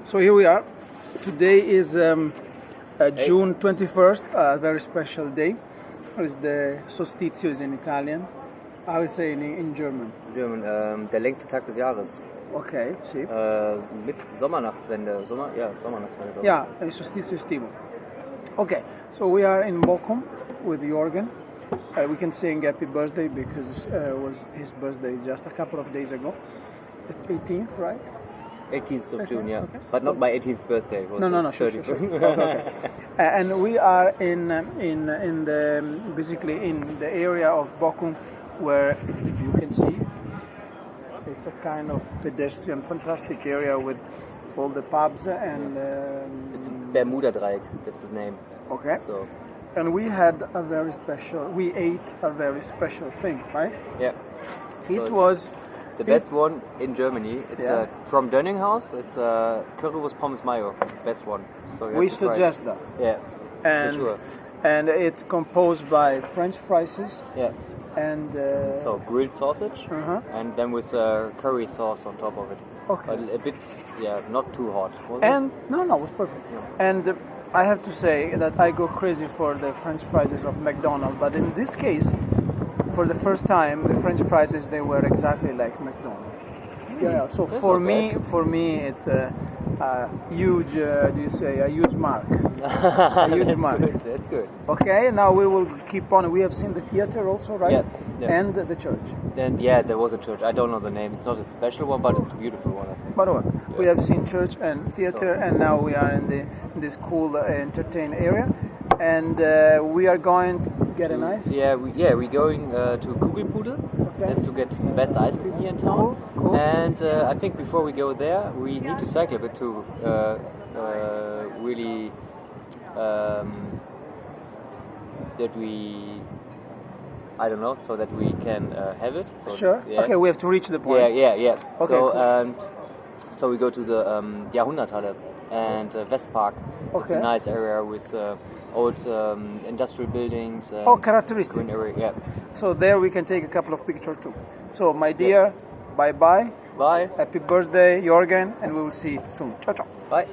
So here we are. Today is June 21st, a very special day. It's the Solstizio is in Italian. I would say in German. German, der längste Tag des Jahres. Okay, sì. Mit Sommernachtswende. Sommernachtswende. Yeah, il Solstizio estivo. Okay, so we are in Bochum with Jorgen. We can sing happy birthday because it was his birthday just a couple of days ago. The 18th, right? 18th of June, yeah. Okay. But not my 18th birthday. It was No, sure. Okay. And we are in the basically in the area of Bochum where you can see it's a kind of pedestrian, fantastic area with all the pubs and. It's Bermuda Dreieck. That's his name. Okay. So. And we ate a very special thing, right? Yeah. It was. The best one in Germany. It's from Dönninghaus. It's a currywurst pommes mayo. Best one. So we suggest that. Yeah. And, for sure. And it's composed by French fries. Yeah. And so grilled sausage. And then with curry sauce on top of it. Okay. A bit, not too hot. And no, it was perfect. Yeah. And I have to say that I go crazy for the French fries of McDonald's, but in this case. For the first time, the French fries they were exactly like McDonald's. Yeah. So for me, it's a huge. A huge mark? A huge mark. Good. That's good. Okay. Now we will keep on. We have seen the theater also, right? Yeah. And the church. Then there was a church. I don't know the name. It's not a special one, but it's a beautiful one, I think. But we have seen church and theater, and now we are in this cool entertain area. And we are going to get a nice. We're going to Kugelpudel. Okay. Just to get the best ice cream here in town. Cool. And I think before we go there, we need to cycle a bit to really that we. I don't know, so that we can have it. So, sure. Yeah. Okay, we have to reach the point. Yeah. Okay. So cool. So we go to the Jahrhunderthalle and Westpark. Okay. It's a nice area with old industrial buildings. Characteristic. Green area, yeah. So there we can take a couple of pictures too. So my dear, bye-bye. Bye. Happy birthday, Jorgen, and we will see you soon. Ciao, ciao. Bye.